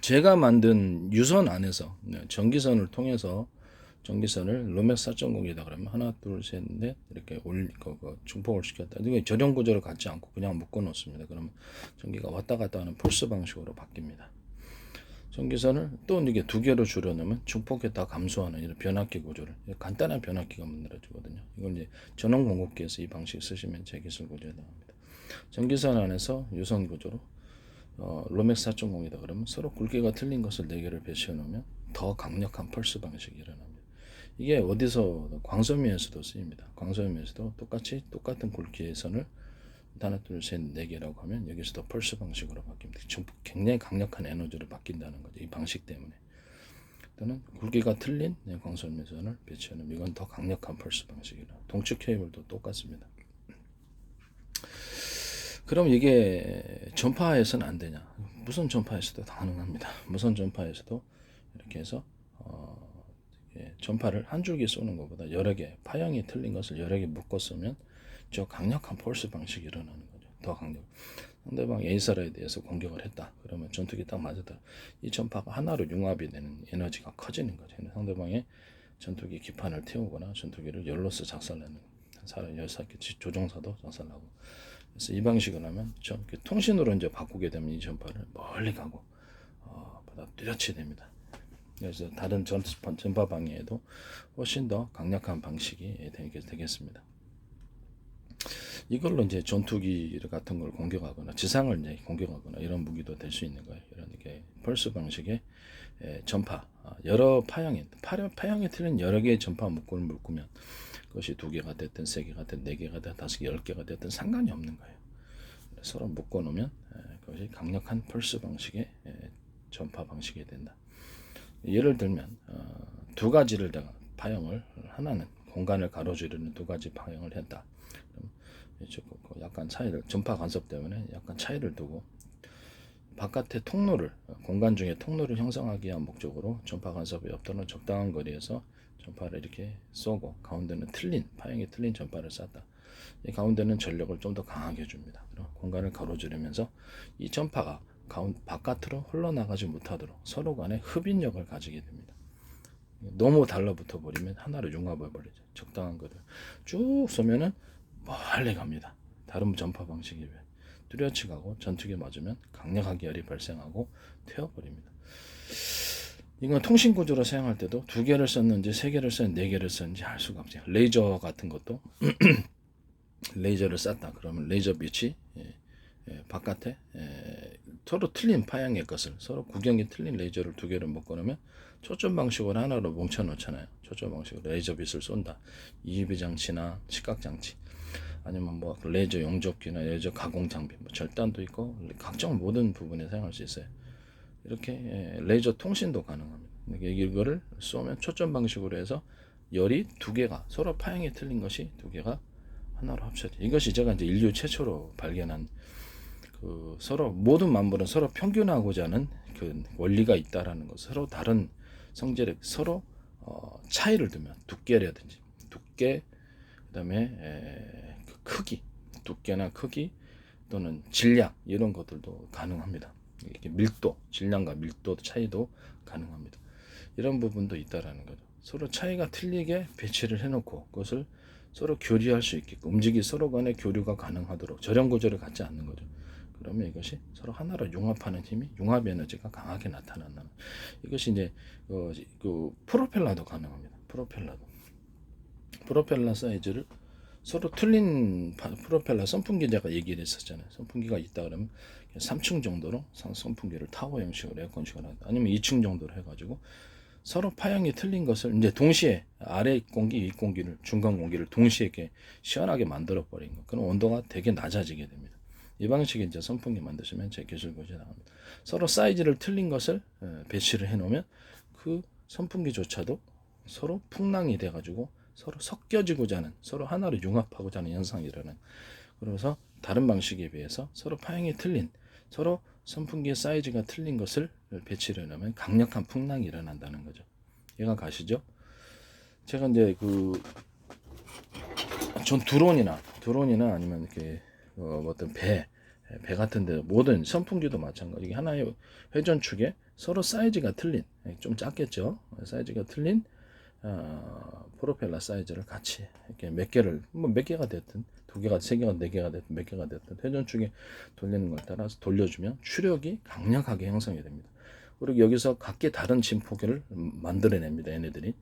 제가 만든 유선 안에서 전기선을 통해서 전기선을 로맥 4.0이다 그러면 하나 둘 셋 넷 이렇게 중폭을 시켰다. 이게 절연 구조를 갖지 않고 그냥 묶어 놓습니다. 그러면 전기가 왔다 갔다 하는 폴스 방식으로 바뀝니다. 전기선을 또 이게 두 개로 줄여놓으면 중폭에 다 감소하는 이런 변압기 구조를, 간단한 변압기가 만들어지거든요. 이걸 이제 전원 공급기에서 이 방식 쓰시면 제 기술 구조에 나옵니다. 전기선 안에서 유선 구조로 로맥 4.0이다 그러면 서로 굵기가 틀린 것을 4개를 배치해 놓으면 더 강력한 펄스 방식이 일어납니다. 이게 어디서 광섬유에서도 쓰입니다. 광섬유에서도 똑같은 굵기의 선을 하나 둘셋 4개라고 하면 여기서도 펄스 방식으로 바뀝니다. 굉장히 강력한 에너지로 바뀐다는 거죠. 이 방식 때문에. 또는 굵기가 틀린 광섬유 선을 배치해 놓으면 이건 더 강력한 펄스 방식이라. 동측 케이블도 똑같습니다. 그럼 이게 전파에서는 안 되냐? 무선 전파에서도 가능합니다. 무선 전파에서도 이렇게 해서 전파를 한 줄기 쏘는 것보다 여러 개, 파형이 틀린 것을 여러 개 묶어 쓰면 저 강력한 폴스 방식이 일어나는 거죠. 더 강력. 상대방 A사라에 대해서 공격을 했다. 그러면 전투기 딱 맞았다. 이 전파가 하나로 융합이 되는 에너지가 커지는 거죠. 상대방의 전투기 기판을 태우거나 전투기를 열로서 작살내는 사람 조종사도 작살나고. 그래서 이 방식을 하면 통신으로 이제 바꾸게 되면 이 전파를 멀리 가고 뚜렷이 됩니다. 그래서 다른 전파 방해에도 훨씬 더 강력한 방식이 되겠습니다. 이걸로 이제 전투기 같은 걸 공격하거나 지상을 이제 공격하거나 이런 무기도 될 수 있는 거예요. 이런 게 펄스 방식의 전파, 여러 파형이 틀린 여러 개의 전파 묶음을 묶으면 그것이 2개가 됐든 3개가 됐든 4개가 됐든 5개, 10개가 됐든 상관이 없는 거예요. 서로 묶어 놓으면 그것이 강력한 펄스 방식의 전파 방식이 된다. 예를 들면 두 가지를 내가 파형을, 하나는 공간을 가로지르는 두 가지 파형을 했다. 약간 차이를, 전파 간섭 때문에 약간 차이를 두고 바깥의 통로를, 공간 중에 통로를 형성하기 위한 목적으로 전파 간섭이 없도록 적당한 거리에서 전파를 이렇게 쏘고 가운데는 파형이 틀린 전파를 쐈다. 이 가운데는 전력을 좀 더 강하게 해줍니다. 공간을 가로지르면서 이 전파가 바깥으로 흘러나가지 못하도록 서로 간에 흡인력을 가지게 됩니다. 너무 달라붙어 버리면 하나로 융합해 버리죠. 적당한 거를 쭉 쏘면은 멀리 갑니다. 다른 전파 방식에 비해 뚜렷이 가고 전투기에 맞으면 강력하게 열이 발생하고 태워버립니다. 이건 통신 구조로 사용할 때도 2개를 썼는지 3개를 썼는지 4개를 썼는지 알 수가 없어요. 레이저 같은 것도 레이저를 쐈다 그러면 레이저 빛이 바깥에 서로 틀린 파형의 것을, 서로 구경이 틀린 레이저를 2개를 묶어놓으면 초점 방식으로 하나로 뭉쳐 놓잖아요. 초점 방식으로 레이저 빛을 쏜다. EUV 장치나 시각 장치, 아니면 뭐 레이저 용접기나 레이저 가공 장비, 뭐 절단도 있고 각종 모든 부분에 사용할 수 있어요. 이렇게 레이저 통신도 가능합니다. 이거를 쏘면 초점 방식으로 해서 열이 2개가 서로 파형이 틀린 것이 2개가 하나로 합쳐져. 이것이 제가 이제 인류 최초로 발견한 서로 모든 만물은 서로 평균하고자 하는 그 원리가 있다라는 것. 서로 다른 성질의 서로 차이를 두면 두께라든지 두께, 그다음에 크기, 두께나 크기 또는 질량 이런 것들도 가능합니다. 이렇게 밀도, 질량과 밀도 차이도 가능합니다. 이런 부분도 있다라는 거죠. 서로 차이가 틀리게 배치를 해놓고 그것을 서로 교류할 수 있게끔 서로 간의 교류가 가능하도록 절연 구조를 갖지 않는 거죠. 그러면 이것이 서로 하나로 융합하는 힘이, 융합 에너지가 강하게 나타난다는, 이것이 이제 프로펠러도 가능합니다. 프로펠러 사이즈를 서로 틀린 프로펠러 선풍기 제가 얘기를 했었잖아요. 선풍기가 있다 그러면 3층 정도로 선풍기를 타워 형식으로 에어컨식으로 한다. 아니면 2층 정도로 해가지고 서로 파형이 틀린 것을 이제 동시에 아래 공기, 윗 공기를, 중간 공기를 동시에 이렇게 시원하게 만들어 버린 거. 그럼 온도가 되게 낮아지게 됩니다. 이 방식의 이제 선풍기 만드시면 제 기술 고지 나옵니다. 서로 사이즈를 틀린 것을 배치를 해 놓으면 그 선풍기조차도 서로 풍랑이 돼 가지고 서로 섞여지고자 하는, 서로 하나로 융합하고자 하는 현상이 일어나는. 그래서 다른 방식에 비해서 서로 파형이 틀린, 서로 선풍기의 사이즈가 틀린 것을 배치를 해놓으면 강력한 풍랑이 일어난다는 거죠. 이해가 가시죠? 제가 이제 전 드론이나 아니면 이렇게 어떤 배 같은데 모든 선풍기도 마찬가지. 이게 하나의 회전축에 서로 사이즈가 틀린, 좀 작겠죠. 사이즈가 틀린 프로펠러 사이즈를 같이 이렇게 몇 개를 뭐 몇 개가 됐든 두 개가 세 개가 네 개가 됐든 몇 개가 됐든 회전축에 돌리는 걸 따라서 돌려주면 추력이 강력하게 형성이 됩니다. 그리고 여기서 각기 다른 진폭을 만들어냅니다. 얘네들이.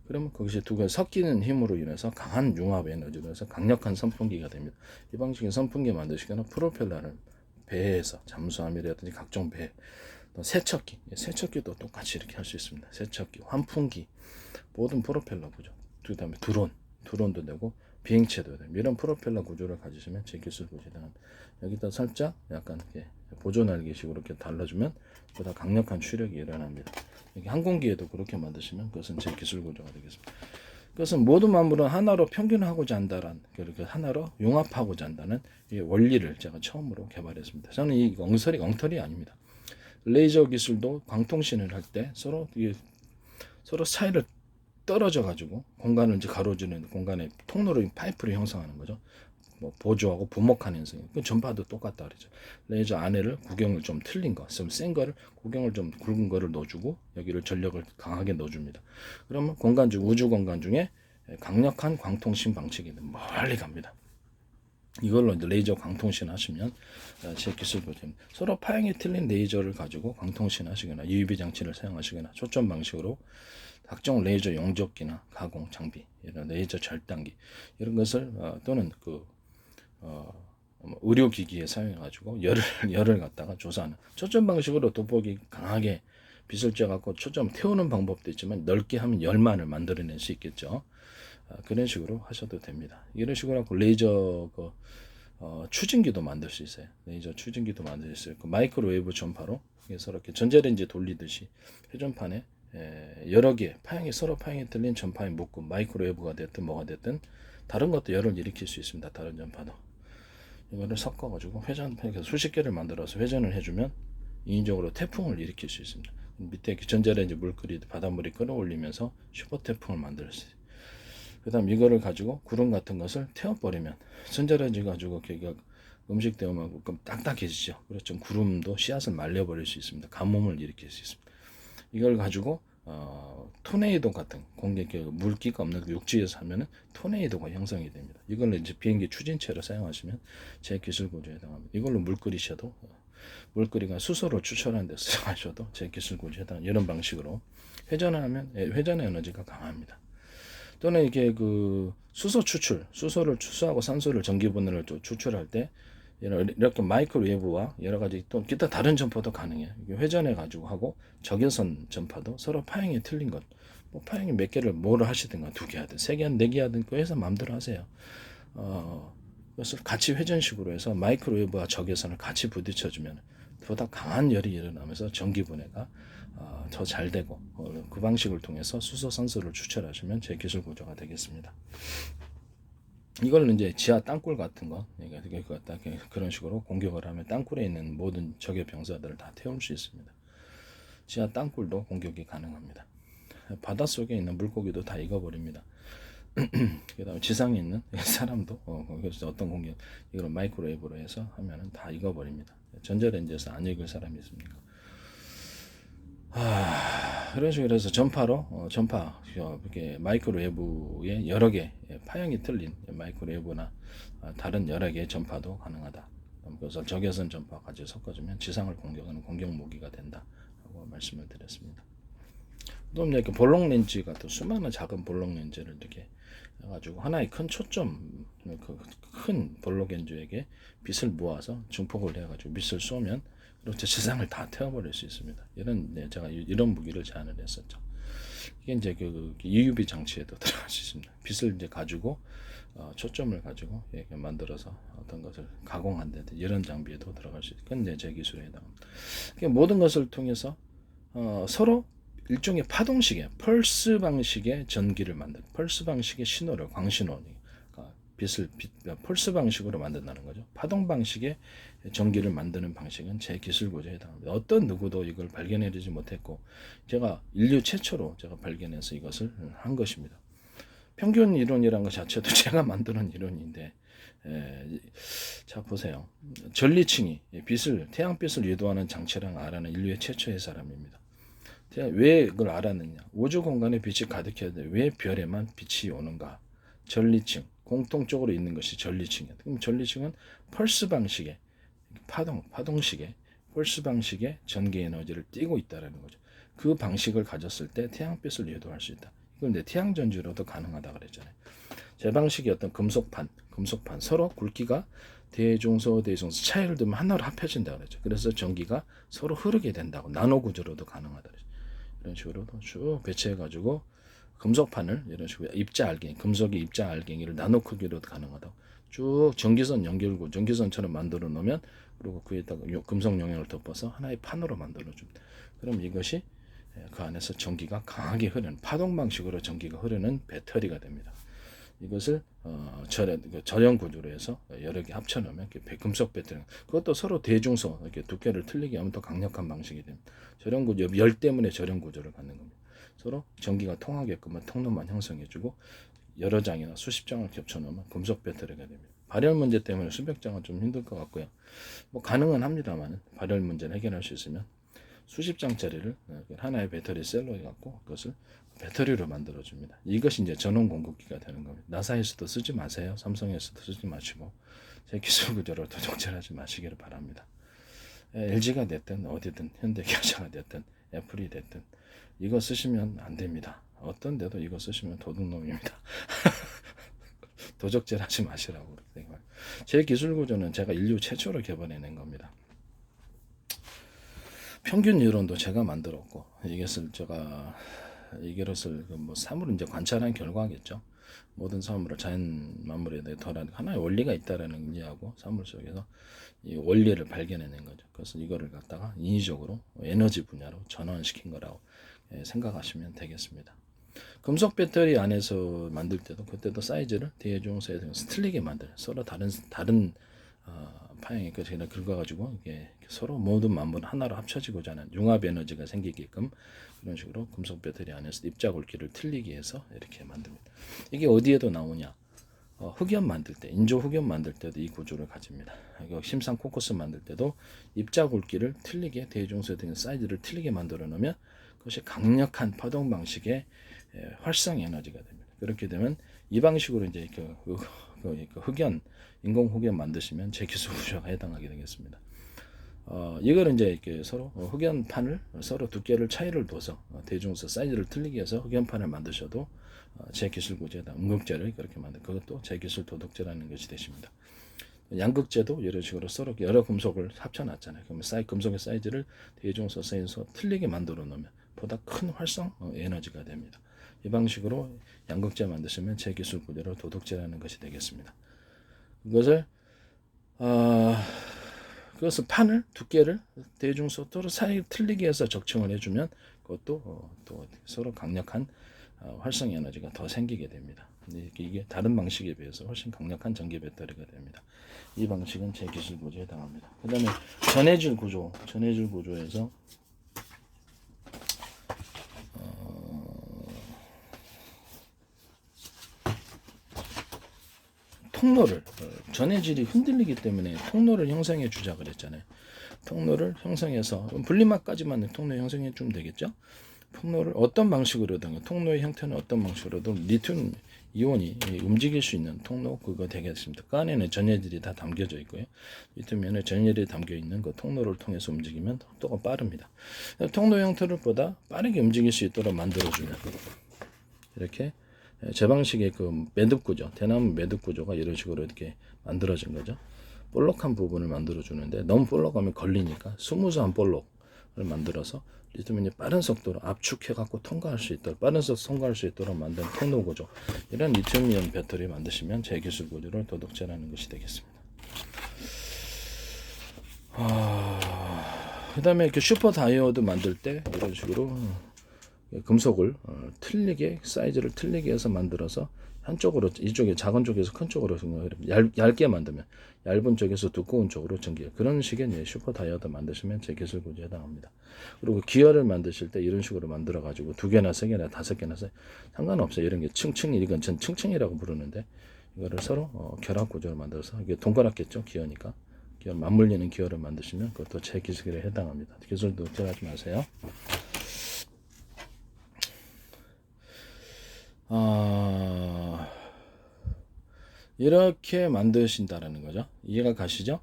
그러면 거기서 두 개 섞이는 힘으로 인해서 강한 융합 에너지로 해서 강력한 선풍기가 됩니다. 이 방식의 선풍기 만드시거나 프로펠러를 배에서 잠수함이라든지 각종 배, 또 세척기도 똑같이 이렇게 할 수 있습니다. 세척기, 환풍기, 모든 프로펠러 구조. 그 다음에 드론도 되고 비행체도 되고 이런 프로펠러 구조를 가지시면 제 기술 구조당 여기다 살짝 약간 이렇게 보조 날개식으로 이렇게 달라주면 보다 강력한 추력이 일어납니다. 여기 항공기에도 그렇게 만드시면 그것은 제 기술 구조가 되겠습니다. 그것은 모든 만물은 하나로 평균하고자 한다는 그렇게 하나로 융합하고자 한다는 이 원리를 제가 처음으로 개발했습니다. 저는 이 엉터리 아닙니다. 레이저 기술도 광통신을 할 때 서로 사이를 떨어져 가지고 공간을 이제 가로지르는 공간에 통로로 파이프를 형성하는 거죠. 뭐 보조하고 부목하는 현상. 그 전파도 똑같다 그러죠. 레이저 안에를 구경을 좀 틀린 거, 좀 센 거를 구경을 좀 굵은 거를 넣어주고 여기를 전력을 강하게 넣어줍니다. 그러면 우주 공간 중에 강력한 광통신 방식이 멀리 갑니다. 이걸로 이제 레이저 광통신 하시면 제 기술 보시면 서로 파형이 틀린 레이저를 가지고 광통신 하시거나 UV 장치를 사용하시거나 초점 방식으로 각종 레이저 용접기나 가공 장비, 이런 레이저 절단기 이런 것을 또는 의료기기에 사용해가지고 열을 갖다가 조사하는 초점 방식으로 돋보기 강하게 빛을 쬐갖고 초점 태우는 방법도 있지만 넓게 하면 열만을 만들어낼 수 있겠죠. 그런 식으로 하셔도 됩니다. 이런 식으로 하고 레이저 추진기도 만들 수 있어요. 레이저 추진기도 만들 수 있고 마이크로웨이브 전파로 그래서 이렇게 전자레인지 돌리듯이 회전판에 여러 개 서로 파형이 틀린 전파의 묶음 마이크로웨이브가 됐든 뭐가 됐든 다른 것도 열을 일으킬 수 있습니다. 다른 전파도 이거를 섞어가지고 회전판에 수십 개를 만들어서 회전을 해주면 인위적으로 태풍을 일으킬 수 있습니다. 밑에 전자레인지 바닷물이 끌어올리면서 슈퍼 태풍을 만들 수 있어요. 그 다음 이거를 가지고 구름 같은 것을 태워버리면 전자레인지 가지고 음식 데우면 딱딱해지죠. 그래서 좀 구름도 씨앗을 말려버릴 수 있습니다. 가뭄을 일으킬 수 있습니다. 이걸 가지고 토네이도 같은 물기가 없는 육지에서 하면은 토네이도가 형성이 됩니다. 이걸로 이제 비행기 추진체로 사용하시면 제 기술 구조에 해당합니다. 이걸로 물 끓이셔도 물끓이가 수소를 추출하는 데 사용하셔도 제 기술 구조에 해당 이런 방식으로 회전을 하면 회전의 에너지가 강합니다. 또는 이게 수소를 추수하고 산소를 전기분해를 추출할 때 이렇게 마이크로웨이브와 여러 가지 또 기타 다른 전파도 가능해요. 회전해 가지고 하고 적외선 전파도 서로 파형이 틀린 것, 뭐 파형이 몇 개를 뭐를 하시든가 두 개 하든 세 개 하든 네 개 하든 그 해서 마음대로 하세요. 그것을 같이 회전식으로 해서 마이크로웨이브와 적외선을 같이 부딪혀주면 보다 강한 열이 일어나면서 전기 분해가 더 잘 되고 그 방식을 통해서 수소 산소를 추출하시면 제 기술 구조가 되겠습니다. 이걸 이제 지하 땅굴 같은 거, 그런 식으로 공격을 하면 땅굴에 있는 모든 적의 병사들을 다 태울 수 있습니다. 지하 땅굴도 공격이 가능합니다. 바닷속에 있는 물고기도 다 익어버립니다. 그 다음에 지상에 있는 사람도 거기서 어떤 공격, 이걸 마이크로웨이브로 해서 하면은 다 익어버립니다. 전자레인지에서 안 익을 사람이 있습니까? 그런 식으로 해서 전파, 이렇게 마이크로웨이브에 여러 개 파형이 틀린 마이크로웨이브나 다른 여러 개의 전파도 가능하다. 그래서 적외선 전파까지 섞어주면 지상을 공격하는 공격 무기가 된다라고 말씀을 드렸습니다. 또 이렇게 볼록 렌즈 같은 수많은 작은 볼록 렌즈를 이렇게 해가지고 하나의 큰 초점, 큰 볼록 렌즈에게 빛을 모아서 증폭을 해가지고 빛을 쏘면 그렇죠. 지상을 다 태워버릴 수 있습니다. 제가 이런 무기를 제안을 했었죠. 이게 이제 UV 장치에도 들어갈 수 있습니다. 빛을 이제 가지고 초점을 가지고 이렇게 만들어서 어떤 것을 가공한다든지 이런 장비에도 들어갈 수 있어요. 그건 이제 제 기술에 해당합니다. 모든 것을 통해서 서로 일종의 파동식의 펄스 방식의 전기를 펄스 방식의 신호를 광신호, 펄스 방식으로 만든다는 거죠. 파동 방식의 전기를 만드는 방식은 제 기술 구조에 해당합니다. 어떤 누구도 이걸 발견해내지 못했고 제가 인류 최초로 제가 발견해서 이것을 한 것입니다. 평균 이론이라는 것 자체도 제가 만드는 이론인데 자 보세요. 전리층이 태양빛을 유도하는 장치랑 알아낸 인류의 최초의 사람입니다. 왜 그걸 알았느냐? 우주 공간에 빛이 가득해야 돼. 왜 별에만 빛이 오는가? 전리층, 공통적으로 있는 것이 전리층이야. 그럼 전리층은 펄스 방식의 파동식의 펄스 방식의 전기 에너지를 띠고 있다라는 거죠. 그 방식을 가졌을 때 태양빛을 유도할 수 있다. 이건 내 태양 전지로도 가능하다 그랬잖아요. 제 방식이 어떤 금속판 서로 굵기가 대중소 차이를 두면 하나로 합해진다 그랬죠. 그래서 전기가 서로 흐르게 된다고 나노 구조로도 가능하다 그랬죠. 이런 식으로 쭉 배치해 가지고 금속판을 이런 식으로 입자 알갱이 금속의 입자 알갱이를 나노 크기로도 가능하다고 쭉 전기선 연결구 전기선처럼 만들어 놓으면 그리고 그에다가 금속 용액을 덮어서 하나의 판으로 만들어 줍니다. 그럼 이것이 그 안에서 전기가 강하게 흐르는 파동 방식으로 전기가 흐르는 배터리가 됩니다. 이것을 절연 구조로 해서 여러 개 합쳐 놓으면 금속 배터리 그것도 서로 대중소 이렇게 두께를 틀리게 하면 더 강력한 방식이 됩니다. 절연 구조 열 때문에 절연 구조를 갖는 겁니다. 서로 전기가 통하게끔 통로만 형성해 주고 여러 장이나 수십 장을 겹쳐 놓으면 금속 배터리가 됩니다. 발열 문제 때문에 수백 장은 좀 힘들 것 같고요. 뭐 가능은 합니다만 발열 문제를 해결할 수 있으면 수십 장짜리를 하나의 배터리 셀로 해갖고 그것을 배터리로 만들어줍니다. 이것이 이제 전원 공급기가 되는 겁니다. 나사에서도 쓰지 마세요. 삼성에서도 쓰지 마시고 제 기술 구조를 도적질하지 마시기를 바랍니다. LG가 됐든 어디든 현대기아차가 됐든 애플이 됐든 이거 쓰시면 안 됩니다. 어떤 데도 이거 쓰시면 도둑놈입니다. 도적질하지 마시라고. 제 기술 구조는 제가 인류 최초로 개발해낸 겁니다. 평균 이론도 제가 만들었고 이것을 제가 이것을 뭐 사물을 이제 관찰한 결과겠죠. 모든 사물을 자연 만물에 대해 덜한 하나의 원리가 있다라는 의미하고 사물 속에서 이 원리를 발견해낸 거죠. 그래서 이거를 갖다가 인위적으로 에너지 분야로 전환시킨 거라고 생각하시면 되겠습니다. 금속 배터리 안에서 만들 때도 그때도 사이즈를 대중소에 틀리게 만들어요. 서로 다른 파형이 그냥 긁어가지고 이게 서로 모든 만물 하나로 합쳐지고자 하는 융합 에너지가 생기게끔 그런 식으로 금속 배터리 안에서 입자 굵기를 틀리게 해서 이렇게 만듭니다. 이게 어디에도 나오냐? 흑연 만들 때, 인조 흑연 만들 때도 이 구조를 가집니다. 심상 코커스 만들 때도 입자 굵기를 틀리게 대중소 등 사이즈를 틀리게 만들어 놓으면 그것이 강력한 파동 방식의 활성 에너지가 됩니다. 그렇게 되면 이 방식으로 이제 흑연 인공 흑연 만드시면 제 기술 구조가 해당하게 되겠습니다. 이거는 이제 이렇게 서로 흑연판을 서로 두께를 차이를 둬서 대중소 사이즈를 틀리게 해서 흑연판을 만드셔도 제 기술 구조에다 음극재를 그렇게 만든 그것도 제 기술 도덕재라는 것이 되십니다. 양극재도 이런 식으로 서로 여러 금속을 합쳐놨잖아요. 그러면 금속의 사이즈를 대중소 사이즈로 틀리게 만들어 놓으면 보다 큰 활성 에너지가 됩니다. 이 방식으로 양극재 만드시면 제 기술 구조로 도덕재라는 것이 되겠습니다. 그것을 판을 두께를 대중소 서로 사이 틀리게 해서 적층을 해주면 그것도 또 서로 강력한 활성 에너지가 더 생기게 됩니다. 이게 다른 방식에 비해서 훨씬 강력한 전기 배터리가 됩니다. 이 방식은 제 기술 구조에 해당합니다. 그 다음에 전해질 구조에서 통로를 전해질이 흔들리기 때문에 통로를 형성해 주자 그랬잖아요. 통로를 형성해서 분리막까지만 통로 형성해 주면 되겠죠. 통로를 어떤 방식으로든 통로의 형태는 어떤 방식으로든 리튬 이온이 움직일 수 있는 통로 그거 되겠습니다. 그 안에는 전해질이 다 담겨져 있고요. 리튬이온에 전해질이 담겨 있는 그 통로를 통해서 움직이면 속도가 빠릅니다. 통로 형태를 보다 빠르게 움직일 수 있도록 만들어주면 이렇게 제 방식의 그 매듭 구조, 대나무 매듭 구조가 이런 식으로 이렇게 만들어진 거죠. 볼록한 부분을 만들어 주는데 너무 볼록하면 걸리니까 스무스한 볼록을 만들어서 리튬이온이 빠른 속도로 압축해 갖고 통과할 수 있도록 빠른 속도 통과할 수 있도록 만든 통로 구조. 이런 리튬이온 배터리 만드시면 제 기술 구조를 도덕재라는 것이 되겠습니다. 그다음에 이렇게 슈퍼 다이오드 만들 때 이런 식으로 금속을 틀리게 사이즈를 틀리게 해서 만들어서 한쪽으로 이쪽에 작은 쪽에서 큰 쪽으로 얇게 만들면 얇은 쪽에서 두꺼운 쪽으로 전기 그런 식의 슈퍼 다이오드 만드시면 제 기술 구조에 해당합니다. 그리고 기어를 만드실 때 이런 식으로 만들어 가지고 2개나 3개나 5개나 상관없어요. 이런 게 층층이 이건 전 층층이라고 부르는데 이거를 서로 결합 구조를 만들어서 이게 동그랗겠죠, 기어니까. 기어 맞물리는 기어를 만드시면 그것도 제 기술에 해당합니다. 기술도 걱정하지 마세요. 이렇게 만드신다라는 거죠. 이해가 가시죠?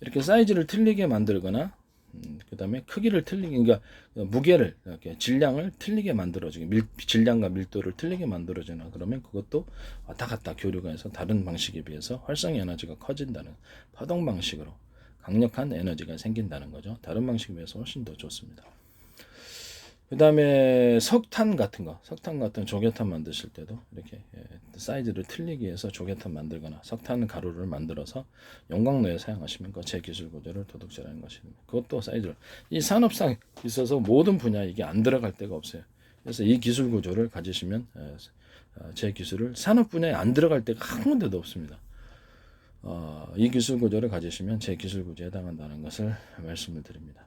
이렇게 사이즈를 틀리게 만들거나 그 다음에 크기를 틀리게, 그러니까 무게를, 이렇게 질량을 틀리게 만들어주게, 질량과 밀도를 틀리게 만들어주나, 그러면 그것도 왔다 갔다 교류가 해서 다른 방식에 비해서 활성 에너지가 커진다는, 파동 방식으로 강력한 에너지가 생긴다는 거죠. 다른 방식에 비해서 훨씬 더 좋습니다. 그 다음에 석탄 같은 조개탄 만드실 때도 이렇게 사이즈를 틀리게 해서 조개탄 만들거나 석탄 가루를 만들어서 용광로에 사용하시면 그 제 기술 구조를 도둑질하는 것입니다. 그것도 사이즈를, 이 산업상 있어서 모든 분야에 이게 안 들어갈 데가 없어요. 그래서 이 기술 구조를 가지시면 제 기술을 산업 분야에 안 들어갈 데가 한 군데도 없습니다. 이 기술 구조를 가지시면 제 기술 구조에 해당한다는 것을 말씀을 드립니다.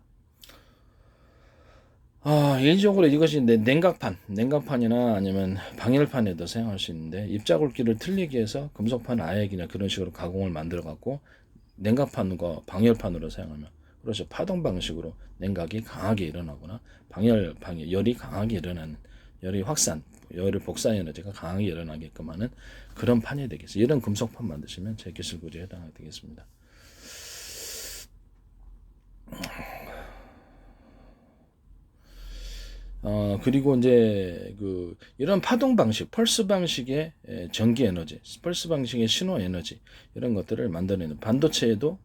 일적으로 이것이 냉각판이나 아니면 방열판에도 사용할 수 있는데, 입자굵기를 틀리게 해서 금속판 아액이나 그런 식으로 가공을 만들어 갖고 냉각판과 방열판으로 사용하면, 그렇죠, 파동 방식으로 냉각이 강하게 일어나거나 열이 강하게 일어나는, 열의 복사 에너지가 강하게 일어나게끔 하는 그런 판이 되겠어요. 이런 금속판 만드시면 제 기술 구조에 해당하게 되겠습니다. 그리고 이제 이런 파동 방식, 펄스 방식의 전기 에너지, 펄스 방식의 신호 에너지, 이런 것들을 만들어내는 반도체에도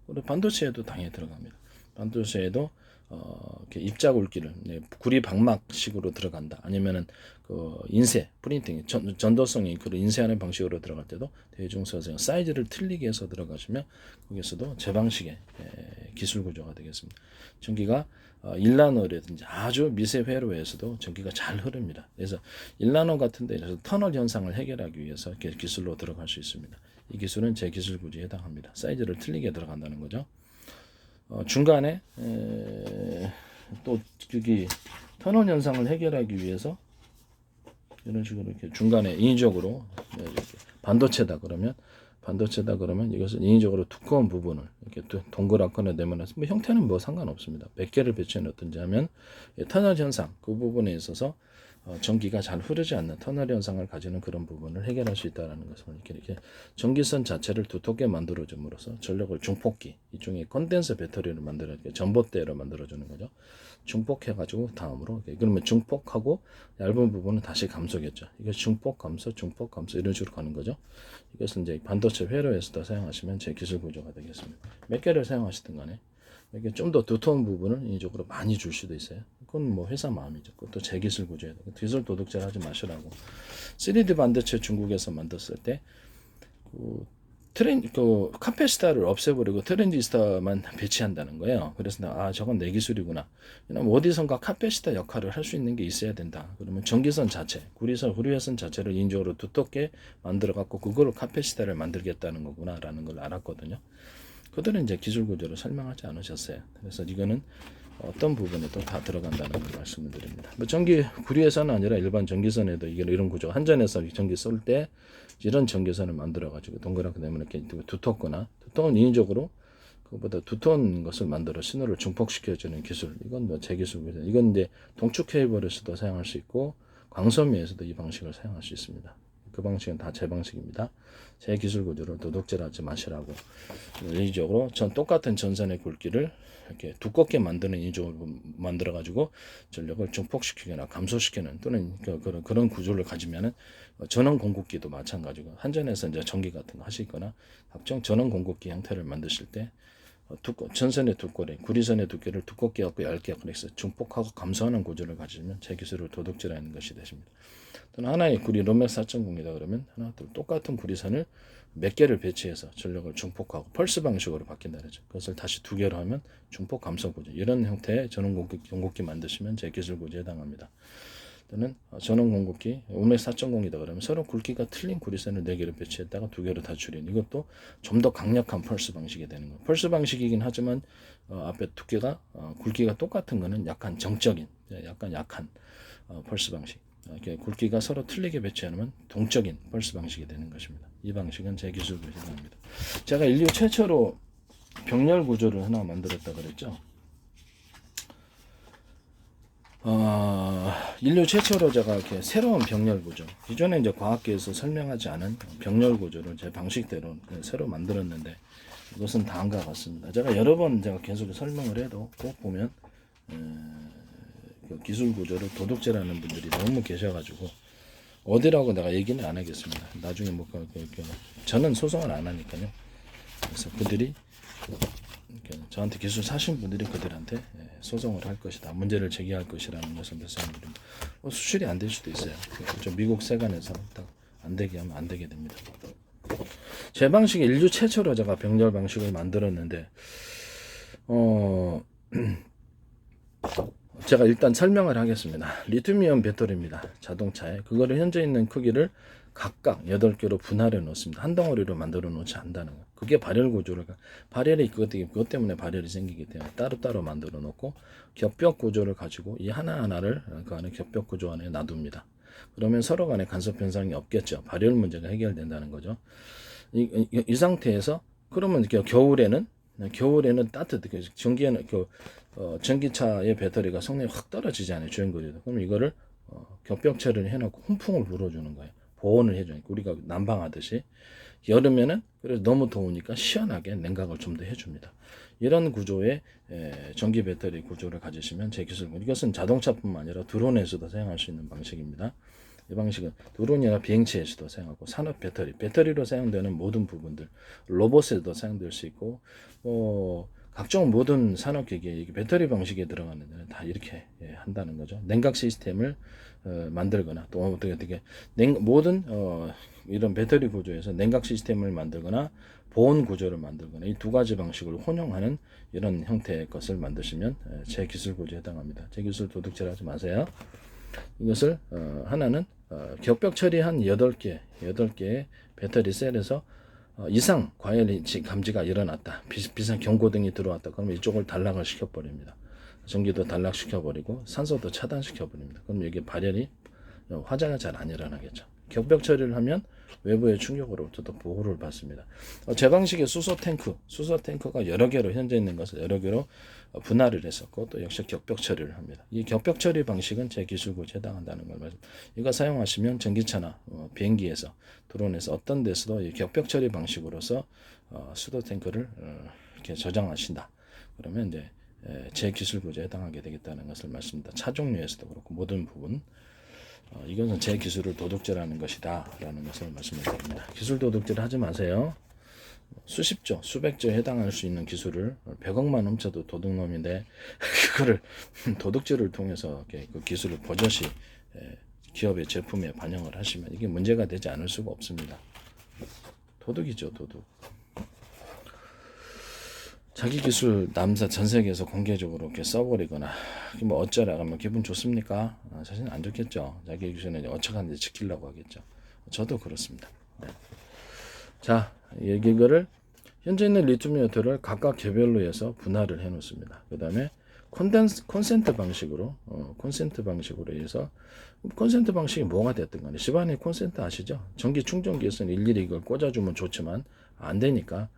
당연히 들어갑니다. 반도체에도 이렇게 입자굵기를 구리 방막식으로 들어간다. 아니면은 인쇄, 프린팅, 전도성이 그런 인쇄하는 방식으로 들어갈 때도 대중소형 사이즈를 틀리게 해서 들어가시면 거기서도 제 방식의 기술 구조가 되겠습니다. 전기가 1나노라든지 아주 미세 회로에서도 전기가 잘 흐릅니다. 그래서 1나노 같은 데에서 터널 현상을 해결하기 위해서 이렇게 기술로 들어갈 수 있습니다. 이 기술은 제 기술 구조에 해당합니다. 사이즈를 틀리게 들어간다는 거죠. 중간에 또 여기 터널 현상을 해결하기 위해서 이런 식으로 이렇게 중간에 인위적으로 반도체다 그러면 이것은 인위적으로 두꺼운 부분을 이렇게 동그랗거나 네모나서 형태는 뭐 상관없습니다. 몇 개를 배치해 놓든지 하면 터널 현상 그 부분에 있어서 전기가 잘 흐르지 않는 터널 현상을 가지는 그런 부분을 해결할 수 있다는 것을 이렇게 전기선 자체를 두텁게 만들어줌으로써 전력을 중폭기, 일종의 컨덴서 배터리를 만들어 전봇대로 만들어주는 거죠. 중폭해가지고 다음으로, 그러면 중폭하고 얇은 부분은 다시 감소겠죠. 이게 중폭 감소 이런 식으로 가는 거죠. 이것은 이제 반도체 회로에서도 사용하시면 제 기술 구조가 되겠습니다. 몇 개를 사용하시든 간에 이게 좀 더 두터운 부분을 인위적으로 많이 줄 수도 있어요. 그건 뭐 회사 마음이죠. 그것도 제 기술 구조예요. 기술 도둑질 하지 마시라고. 3D 반도체 중국에서 만들었을 때 카페시타를 없애버리고 트랜지스터만 배치한다는 거예요. 그래서 저건 내 기술이구나. 어디선가 카페시타 역할을 할 수 있는 게 있어야 된다. 그러면 전기선 자체, 구리선 자체를 인적으로 두텁게 만들어 갖고 그거를 카페시타를 만들겠다는 거구나라는 걸 알았거든요. 그들은 이제 기술 구조를 설명하지 않으셨어요. 그래서 이거는 어떤 부분에도 다 들어간다는 걸 말씀을 드립니다. 구리에서는 아니라 일반 전기선에도 이런 구조, 한전에서 전기 쏠 때 이런 전기선을 만들어가지고 동그랗게 되면 이렇게 두터운 인위적으로 그보다 두터운 것을 만들어 신호를 중폭시켜주는 기술. 이건 뭐 제 기술입니다. 이건 이제 동축 케이블에서도 사용할 수 있고 광섬유에서도 이 방식을 사용할 수 있습니다. 그 방식은 다 제 방식입니다. 제 기술 구조를 도둑질하지 마시라고. 인위적으로 똑같은 전선의 굵기를 이렇게 두껍게 만드는 인위적으로 만들어가지고 전력을 증폭시키거나 감소시키는 또는 그런 구조를 가지면은 전원 공급기도 마찬가지고, 한전에서 이제 전기 같은 거 하시거나 각종 전원 공급기 형태를 만드실 때 전선의 두께를, 구리선의 두께를 두껍게 하고 얇게 하고 해서 증폭하고 감소하는 구조를 가지면 제 기술을 도둑질하는 것이 되십니다. 또는 하나의 구리 롬맥 4.0이다 그러면 똑같은 구리선을 몇 개를 배치해서 전력을 중폭하고 펄스 방식으로 바뀐다 그러죠. 그것을 다시 두 개로 하면 중폭 감소 구조, 이런 형태의 전원 공급기 만드시면 제 기술 구조에 해당합니다. 또는 전원 공급기 5맥 4.0이다 그러면 서로 굵기가 틀린 구리선을 4개를 배치했다가 2개로 다 줄인, 이것도 좀 더 강력한 펄스 방식이 되는 거예요. 펄스 방식이긴 하지만 앞에 두께가 굵기가 똑같은 거는 약간 정적인, 약간 약한 펄스 방식. 이렇게 굵기가 서로 틀리게 배치하면 동적인 펄스 방식이 되는 것입니다. 이 방식은 제 기술로 해당합니다. 제가 인류 최초로 병렬 구조를 하나 만들었다 그랬죠. 인류 최초로 제가 이렇게 새로운 병렬 구조, 기존에 이제 과학계에서 설명하지 않은 병렬 구조를 제 방식대로 새로 만들었는데, 이것은 다음과 같습니다. 제가 여러 번 제가 계속 설명을 해도 꼭 보면 그 기술 구조를 도둑질하는 분들이 너무 계셔가지고 어디라고 내가 얘기는 안 하겠습니다. 나중에 뭐 저는 소송을 안 하니까요. 그래서 그들이 저한테 기술 사신 분들이 그들한테 소송을 할 것이다, 문제를 제기할 것이라는 것을 말씀드립니다. 수출이 안 될 수도 있어요. 미국 세관에서 딱 안 되게 하면 안 되게 됩니다. 제 방식이 인류 최초로 제가 병렬 방식을 만들었는데, 제가 일단 설명을 하겠습니다. 리튬이온 배터리입니다. 자동차에. 그거를 현재 있는 크기를 각각 8개로 분할해 놓습니다. 한 덩어리로 만들어 놓지 않는다는 거. 그게 발열 구조를, 발열이 그것 때문에 발열이 생기기 때문에 따로따로 만들어 놓고 겹벽 구조를 가지고 이 하나하나를 그 안에 겹벽 구조 안에 놔둡니다. 그러면 서로 간에 간섭 현상이 없겠죠. 발열 문제가 해결된다는 거죠. 이 상태에서 그러면 겨울에는 따뜻하게, 전기에는 전기차의 배터리가 성능이 확 떨어지지 않아요. 주행거리도. 그럼 이거를 겹벽 처리를 해놓고 훈풍을 불어주는 거예요. 보온을 해주니까 우리가 난방하듯이. 여름에는 그래서 너무 더우니까 시원하게 냉각을 좀 더 해줍니다. 이런 구조의 전기 배터리 구조를 가지시면 제 기술, 이것은 자동차뿐만 아니라 드론에서도 사용할 수 있는 방식입니다. 이 방식은 드론이나 비행체에서도 사용하고, 산업 배터리로 사용되는 모든 부분들, 로봇에도 사용될 수 있고, 각종 모든 산업기기에 배터리 방식에 들어가는 데는 다 이렇게 한다는 거죠. 냉각 시스템을 만들거나, 또 어떻게 모든 이런 배터리 구조에서 냉각 시스템을 만들거나 보온 구조를 만들거나, 이 두 가지 방식을 혼용하는 이런 형태의 것을 만드시면 제 기술 구조에 해당합니다. 제 기술 도둑질하지 마세요. 이것을 하나는 겹벽 처리한 8개의 배터리 셀에서 이상 과열 감지가 일어났다, 비상 경고등이 들어왔다, 그러면 이쪽을 단락을 시켜버립니다. 전기도 단락시켜버리고 산소도 차단시켜버립니다. 그럼 여기 발열이, 화재가 잘 안 일어나겠죠. 겹벽 처리를 하면 외부의 충격으로부터 보호를 받습니다. 제 방식의 수소 탱크가 여러 개로, 현재 있는 것을 여러 개로 분할을 했었고, 또 역시 겹벽 처리를 합니다. 이 겹벽 처리 방식은 제 기술구에 해당한다는 걸 말씀. 이거 사용하시면 전기차나 비행기에서, 드론에서 어떤 데서도 이 겹벽 처리 방식으로서 수소 탱크를 이렇게 저장하신다. 그러면 이제 제 기술구에 해당하게 되겠다는 것을 말씀드립니다. 차 종류에서도 그렇고 모든 부분. 이것은 제 기술을 도둑질하는 것이다 라는 것을 말씀을 드립니다. 기술 도둑질 하지 마세요. 수십조, 수백조에 해당할 수 있는 기술을 100억만 훔쳐도 도둑놈인데, 그거를 도둑질을 통해서 그 기술을 버젓이 기업의 제품에 반영을 하시면 이게 문제가 되지 않을 수가 없습니다. 도둑이죠, 도둑. 자기 기술 남사 전 세계에서 공개적으로 이렇게 써버리거나, 뭐 어쩌라 하면 기분 좋습니까? 사실 안 좋겠죠. 자기 기술은 어쩌간지 지키려고 하겠죠. 저도 그렇습니다. 네. 자, 이거를 현재 있는 리튬이온을 각각 개별로 해서 분할을 해 놓습니다. 그 다음에 콘센트 방식으로 해서, 콘센트 방식이 뭐가 됐든 간에, 집안에 콘센트 아시죠? 전기 충전기에서는 일일이 이걸 꽂아주면 좋지만 안 되니까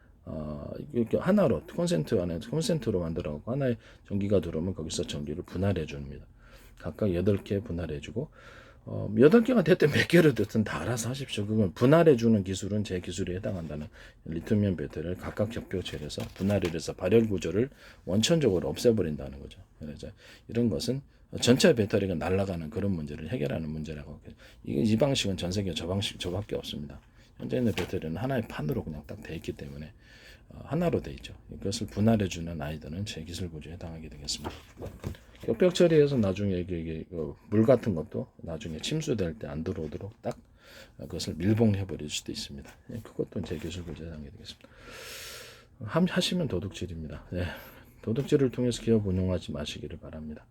이렇게 하나로 콘센트로 만들어갖고 하나의 전기가 들어오면 거기서 전기를 분할해 줍니다. 각각 8개 분할해 주고, 8개가 됐든 몇 개를 됐든 다 알아서 하십시오. 그건 분할해 주는 기술은 제 기술에 해당한다는, 리튬이온 배터리를 각각 겹벽 처리해서 분할을 해서 발열 구조를 원천적으로 없애버린다는 거죠. 그래서 이런 것은 전체 배터리가 날아가는 그런 문제를 해결하는 문제라고. 이 방식은 전 세계 저밖에 없습니다. 현재 있는 배터리는 하나의 판으로 그냥 딱 돼 있기 때문에 하나로 돼 있죠. 이것을 분할해 주는 아이들은 제 기술 구조에 해당하게 되겠습니다. 겹벽 처리해서 나중에 이게 물 같은 것도 나중에 침수될 때 안 들어오도록 딱 그것을 밀봉해 버릴 수도 있습니다. 그것도 제 기술 구조에 해당하게 되겠습니다. 하시면 도둑질입니다. 도둑질을 통해서 기업 운영하지 마시기를 바랍니다.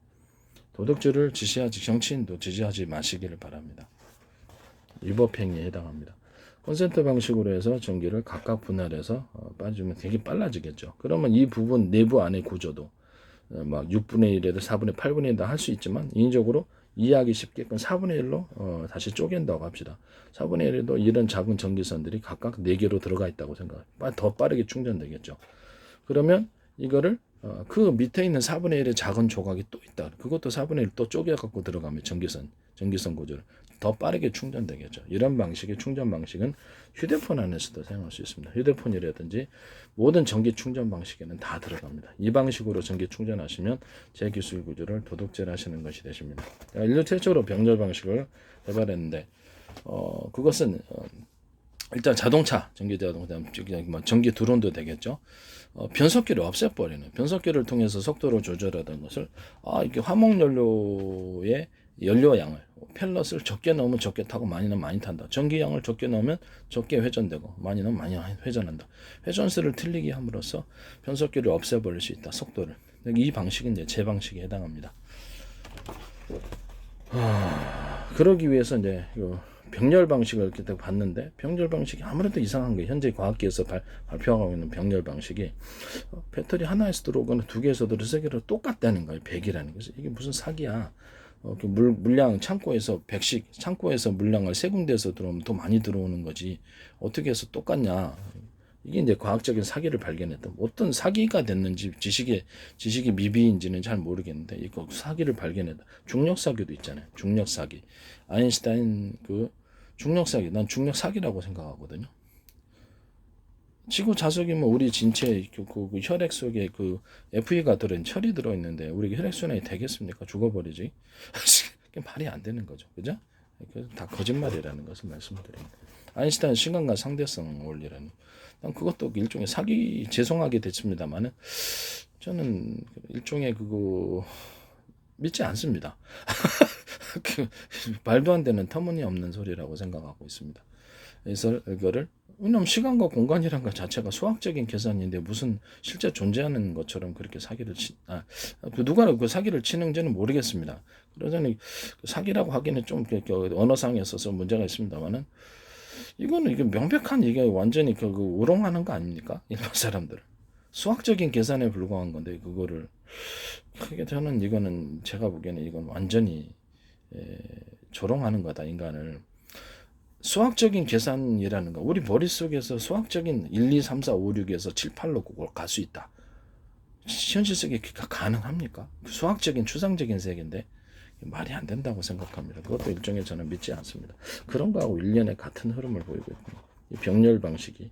도둑질을 정치인도 지지하지 마시기를 바랍니다. 위법행위에 해당합니다. 콘센트 방식으로 해서 전기를 각각 분할해서 빠지면 되게 빨라지겠죠. 그러면 이 부분 내부 안의 구조도 막 6분의 1에도 4분의 8분의 1도 할 수 있지만, 인위적으로 이해하기 쉽게끔 4분의 1로 다시 쪼갠다고 합시다. 4분의 1에도 이런 작은 전기선들이 각각 4개로 들어가 있다고 생각해요. 더 빠르게 충전되겠죠. 그러면 이거를 그 밑에 있는 4분의 1의 작은 조각이 또 있다. 그것도 4분의 1 또 쪼개갖고 들어가면 전기선 구조를 더 빠르게 충전되겠죠. 이런 방식의 충전 방식은 휴대폰 안에서도 사용할 수 있습니다. 휴대폰이라든지 모든 전기 충전 방식에는 다 들어갑니다. 이 방식으로 전기 충전하시면 제 기술 구조를 도둑질하시는 것이 되십니다. 인류 최초로 병렬 방식을 개발했는데 그것은 일단 자동차, 전기 자동차, 전기 드론도 되겠죠. 변속기를 없애버리는, 변속기를 통해서 속도를 조절하던 것을 이게 화목연료의 연료양을 펠럿을 적게 넣으면 적게 타고 많이 넣으면 많이 탄다. 전기양을 적게 넣으면 적게 회전되고 많이 넣으면 많이 회전한다. 회전수를 틀리게 함으로써 변속기를 없애버릴 수 있다. 속도를. 이 방식은 이제 제 방식에 해당합니다. 그러기 위해서 이제 병렬 방식을 이렇게 봤는데 병렬 방식이 아무래도 이상한 거예요. 현재 과학계에서 발표하고 있는 병렬 방식이 배터리 하나에서 들어오거나 2개에서 들어오거나 3개로 똑같다는 거예요. 100이라는 것이. 이게 무슨 사기야. 물량 창고에서 100씩 창고에서 물량을 3군데에서 들어오면 더 많이 들어오는 거지. 어떻게 해서 똑같냐. 이게 이제 과학적인 사기를 발견했던 어떤 사기가 됐는지 지식이 미비인지는 잘 모르겠는데 이거 사기를 발견했다. 중력 사기도 있잖아요. 중력 사기. 아인슈타인 중력 사기. 난 중력 사기라고 생각하거든요. 지구 자석이면 우리 진체 혈액 속에 FE가 들어있는 철이 들어있는데 우리 혈액 순환이 되겠습니까? 죽어버리지. 말이 안 되는 거죠. 그죠? 다 거짓말이라는 것을 말씀드립니다. 아인슈타인 시간과 상대성 원리라는 난 그것도 일종의 사기 죄송하게 됐습니다만은 저는 일종의 믿지 않습니다. 말도 안 되는 터무니없는 소리라고 생각하고 있습니다. 그래서 이거를 왜냐면 시간과 공간이란 것 자체가 수학적인 계산인데 무슨 실제 존재하는 것처럼 그렇게 사기를 누가 그 사기를 치는지는 모르겠습니다. 그러자니 사기라고 하기는 좀 언어상에 있어서 문제가 있습니다만은 이거는 이게 명백한 이게 완전히 우롱하는 거 아닙니까? 일반 사람들 수학적인 계산에 불과한 건데 그거를 크게 저는 이거는 제가 보기에는 이건 완전히 조롱하는 거다 인간을. 수학적인 계산이라는 거 우리 머릿속에서 수학적인 1, 2, 3, 4, 5, 6에서 7, 8로 그걸 갈 수 있다. 현실 속에 그게 가능합니까? 수학적인 추상적인 세계인데 말이 안 된다고 생각합니다. 그것도 일종의 저는 믿지 않습니다. 그런 거하고 일련의 같은 흐름을 보이고 있고 이 병렬 방식이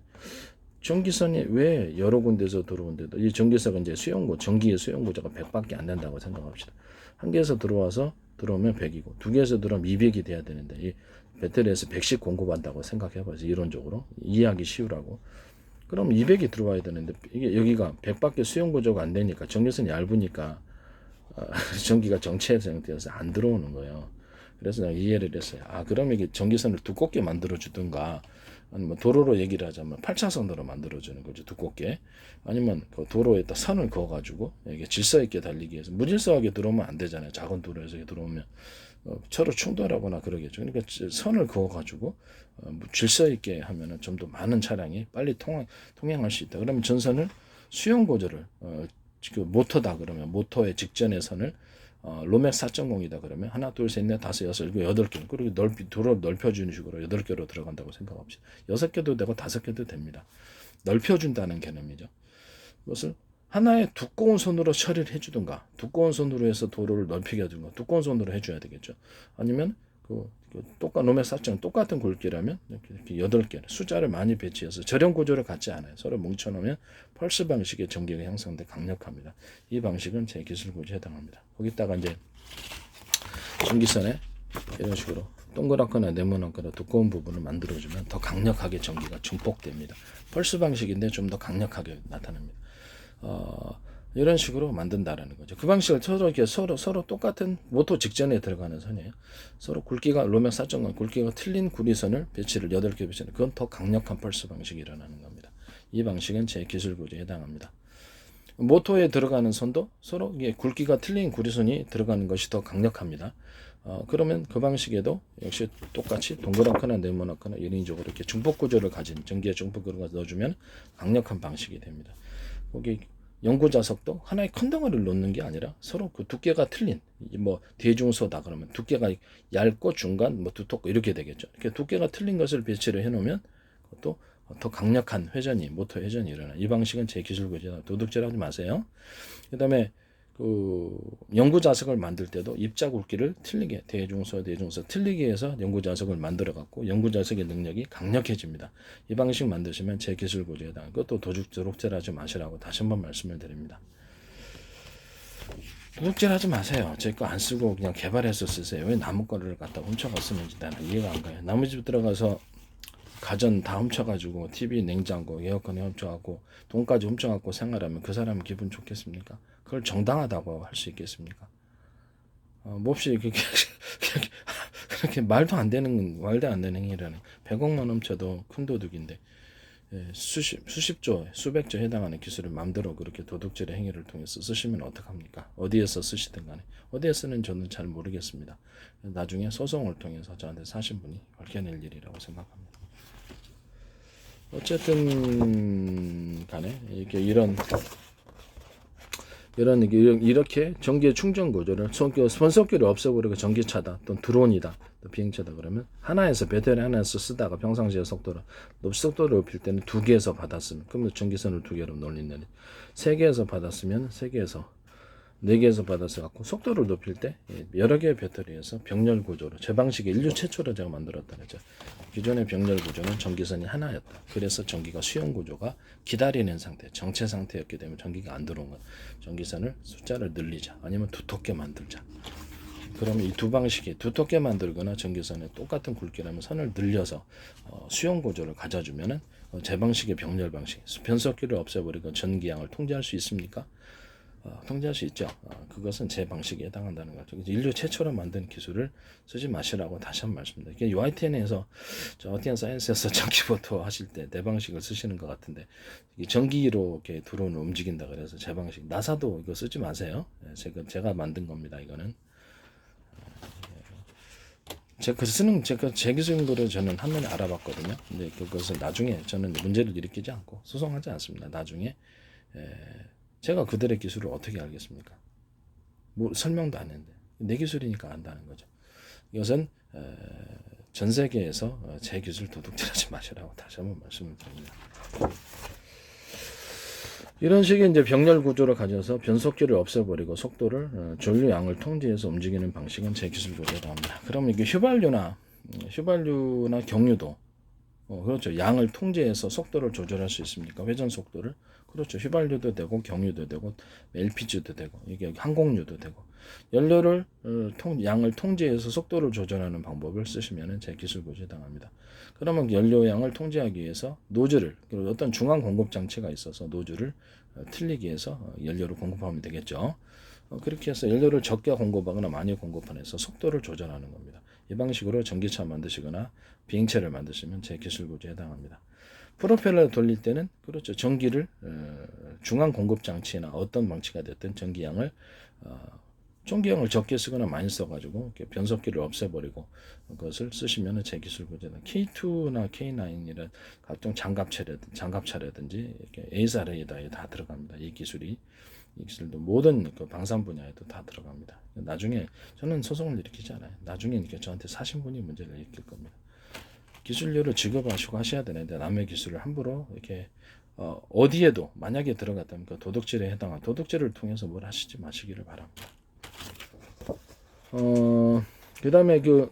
전기선이 왜 여러 군데서 들어오는데도 이 전기선은 이제 전기의 수용고자가 100밖에 안 된다고 생각합시다. 한 개에서 들어오면 100이고 2개에서 들어오면 200이 돼야 되는데 이 배터리에서 100씩 공급한다고 생각해봐서 이론적으로 이해하기 쉬우라고. 그럼 200이 들어와야 되는데 이게 여기가 100밖에 수용 구조가 안 되니까 전기선이 얇으니까 전기가 정체 상태여서 안 들어오는 거예요. 그래서 내가 이해를 했어요. 그럼 이게 전기선을 두껍게 만들어 주든가 아니면 도로로 얘기를 하자면 8차선으로 만들어 주는 거죠. 두껍게. 아니면 그 도로에다 선을 그어 가지고 이게 질서 있게 달리기 위해서 무질서하게 들어오면 안 되잖아요. 작은 도로에서 들어오면 서로 충돌하거나 그러겠죠. 그러니까 선을 그어가지고 질서 있게 하면은 좀 더 많은 차량이 빨리 통행할 수 있다. 그러면 전선을 수용 구조를 모터다 그러면 모터의 직전의 선을 로맥 4.0이다 그러면 하나, 둘, 셋, 넷, 다섯, 여섯, 일곱, 8개 그리고 도로 넓혀주는 식으로 8개로 들어간다고 생각합시다. 6개도 되고 5개도 됩니다. 넓혀준다는 개념이죠. 그것을 하나의 두꺼운 손으로 처리를 해주든가 두꺼운 손으로 해서 도로를 넓히게 해주든가 두꺼운 손으로 해줘야 되겠죠. 아니면 로맥 4.0 똑같은 굵기라면 이렇게 8개 숫자를 많이 배치해서 절연 구조를 갖지 않아요. 서로 뭉쳐놓으면 펄스 방식의 전기가 형성돼 강력합니다. 이 방식은 제 기술 구조에 해당합니다. 거기다가 이제 전기선에 이런 식으로 동그랗거나 네모나거나 두꺼운 부분을 만들어주면 더 강력하게 전기가 증폭됩니다. 펄스 방식인데 좀 더 강력하게 나타납니다. 이런 식으로 만든다라는 거죠. 그 방식을 서로 똑같은 모터 직전에 들어가는 선이에요. 서로 굵기가 로맥 4.0 굵기가 틀린 구리선을 배치를 8개 배치는 그건 더 강력한 펄스 방식이 일어나는 겁니다. 이 방식은 제 기술 구조에 해당합니다. 모터에 들어가는 선도 서로 이게 굵기가 틀린 구리선이 들어가는 것이 더 강력합니다. 그러면 그 방식에도 역시 똑같이 동그랗거나 네모나거나 인위적으로 이렇게 중폭 구조를 가진 전기의 중폭 구조를 넣어주면 강력한 방식이 됩니다. 거기 연구 자석도 하나의 큰 덩어리를 놓는 게 아니라 서로 그 두께가 틀린 뭐 대중소다 그러면 두께가 얇고 중간 뭐 두텁고 이렇게 되겠죠. 이렇게 두께가 틀린 것을 배치를 해놓으면 또 더 강력한 회전이 모터 회전이 일어나. 이 방식은 제 기술고지다. 도둑질하지 마세요. 그다음에 그 연구 자석을 만들 때도 입자 굵기를 틀리게 대중소 틀리게 해서 연구 자석을 만들어 갖고 연구 자석의 능력이 강력해집니다. 이 방식 만드시면 제 기술 고지에 해당. 그것도 도둑질하지 마시라고 다시 한번 말씀을 드립니다. 도둑질하지 마세요. 제 거 안 쓰고 그냥 개발해서 쓰세요. 왜 남의 거를 갖다 훔쳐가 쓰는지 나는 이해가 안 가요. 남의 집 들어가서 가전 다 훔쳐가지고 TV, 냉장고, 에어컨 훔쳐갖고 돈까지 훔쳐갖고 생활하면 그 사람은 기분 좋겠습니까? 그걸 정당하다고 할 수 있겠습니까? 몹시 그렇게 말도 안 되는 행위라네. 100억만 훔쳐도 큰 도둑인데 수십조, 수백조 해당하는 기술을 마음대로 그렇게 도둑질의 행위를 통해서 쓰시면 어떡합니까? 어디에서 쓰시든 간에. 어디에 쓰는 저는 잘 모르겠습니다. 나중에 소송을 통해서 저한테 사신 분이 밝혀낼 일이라고 생각합니다. 어쨌든 간에 이렇게 전기의 충전 구조를 손석기를 없애버리고 전기차다 또는 드론이다 또 비행차다 그러면 하나에서 배터리 하나에서 쓰다가 평상시의 속도를 높일 때는 2개에서 받았으면 그러면 전기선을 2개로 놀린다니 3개에서 받았으면 3개에서 4개에서 받아서 갖고 속도를 높일 때 여러 개의 배터리에서 병렬 구조로 제 방식에 인류 최초로 제가 만들었다 그랬죠. 기존의 병렬 구조는 전기선이 하나였다. 그래서 전기가 수용 구조가 기다리는 상태, 정체 상태였기 때문에 전기가 안 들어온 거야. 전기선을 숫자를 늘리자, 아니면 두텁게 만들자. 그러면 이 두 방식이 두텁게 만들거나 전기선의 똑같은 굵기라면 선을 늘려서 수용 구조를 가져주면은 제 방식의 병렬 방식, 변속기를 없애버리고 전기양을 통제할 수 있습니까? 통제할 수 있죠. 그것은 제 방식에 해당한다는 거죠. 인류 최초로 만든 기술을 쓰지 마시라고 다시 한 번 말씀드립니다. UITN에서 어티언 사이언스에서 전기보터 하실 때 내 방식을 쓰시는 것 같은데 전기로 이렇게 드론을 움직인다 그래서 제 방식 나사도 이거 쓰지 마세요. 제가 만든 겁니다. 이거는 제 기술인 거를 저는 한눈에 알아봤거든요. 근데 그것은 나중에 저는 문제를 일으키지 않고 소송하지 않습니다. 나중에 제가 그들의 기술을 어떻게 알겠습니까? 뭐 설명도 안 했는데 내 기술이니까 안다는 거죠. 이것은 전 세계에서 제 기술 도둑질하지 마시라고 다시 한번 말씀을 드립니다. 이런 식의 이제 병렬 구조를 가져서 변속기를 없애버리고 속도를 전류 양을 통제해서 움직이는 방식은 제 기술 구조라고 합니다. 그러면 이게 휘발유나 경유도 그렇죠. 양을 통제해서 속도를 조절할 수 있습니까? 회전 속도를. 그렇죠. 휘발유도 되고 경유도 되고 LPG도 되고 이게 항공유도 되고 연료를 양을 통제해서 속도를 조절하는 방법을 쓰시면 제 기술 고지에 해당합니다. 그러면 연료 양을 통제하기 위해서 노즐을 어떤 중앙 공급 장치가 있어서 노즐을 틀리게 해서 연료를 공급하면 되겠죠. 그렇게 해서 연료를 적게 공급하거나 많이 공급해서 속도를 조절하는 겁니다. 이 방식으로 전기차 만드시거나 비행체를 만드시면 제 기술 고지에 해당합니다. 프로펠러를 돌릴 때는 그렇죠. 전기를 중앙 공급 장치나 어떤 방치가 됐든 전기양을 적게 쓰거나 많이 써가지고 변속기를 없애버리고 그것을 쓰시면 제 기술 고지다. K2나 K9이란 각종 장갑차라든지 A사레이다에 다 들어갑니다. 이 기술도 모든 그 방산 분야에도 다 들어갑니다. 나중에 저는 소송을 일으키지 않아요. 나중에 저한테 사신 분이 문제를 일으킬 겁니다. 기술료를 지급하시고 하셔야 되는데 남의 기술을 함부로 이렇게 어디에도 만약에 들어갔다면 그 도둑질에 해당한 도둑질을 통해서 뭘 하시지 마시기를 바랍니다. 그다음에 그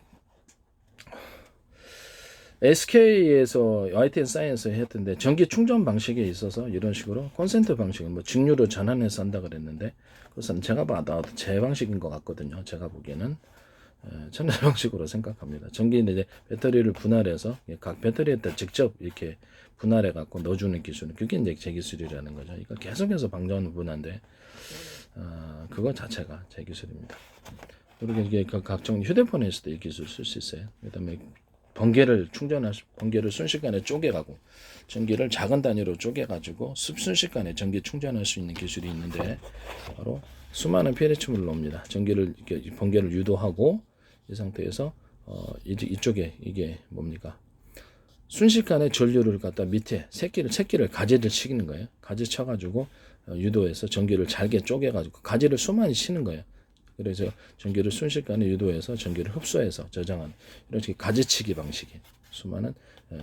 SK에서 YTN 사이언스 했던데 전기 충전 방식에 있어서 이런 식으로 콘센트 방식은 뭐 직류로 전환해서 한다 그랬는데 그것은 제가 봐도 제 방식인 것 같거든요. 제가 보기에는 저는 제 방식으로 생각합니다. 전기는 이제 배터리를 분할해서 각 배터리에다 직접 이렇게 분할해 갖고 넣어주는 기술은 그게 이제 제 기술이라는 거죠. 이거 계속해서 방전하는 분한데 그거 자체가 제 기술입니다. 그리고 이게 각종 휴대폰에서도 이 기술 쓸 수 있어요. 그다음에 번개를 순식간에 쪼개가고 전기를 작은 단위로 쪼개가지고 순식간에 전기 충전할 수 있는 기술이 있는데 바로 수많은 pH물을 넣습니다. 번개를 유도하고 이 상태에서 이쪽에 이게 뭡니까? 순식간에 전류를 갖다 밑에 새끼를 가지를 치는 거예요. 가지 쳐가지고 유도해서 전기를 잘게 쪼개가지고 가지를 수많이 치는 거예요. 그래서 전기를 순식간에 유도해서 전기를 흡수해서 저장하는 이렇게 가지치기 방식이 수많은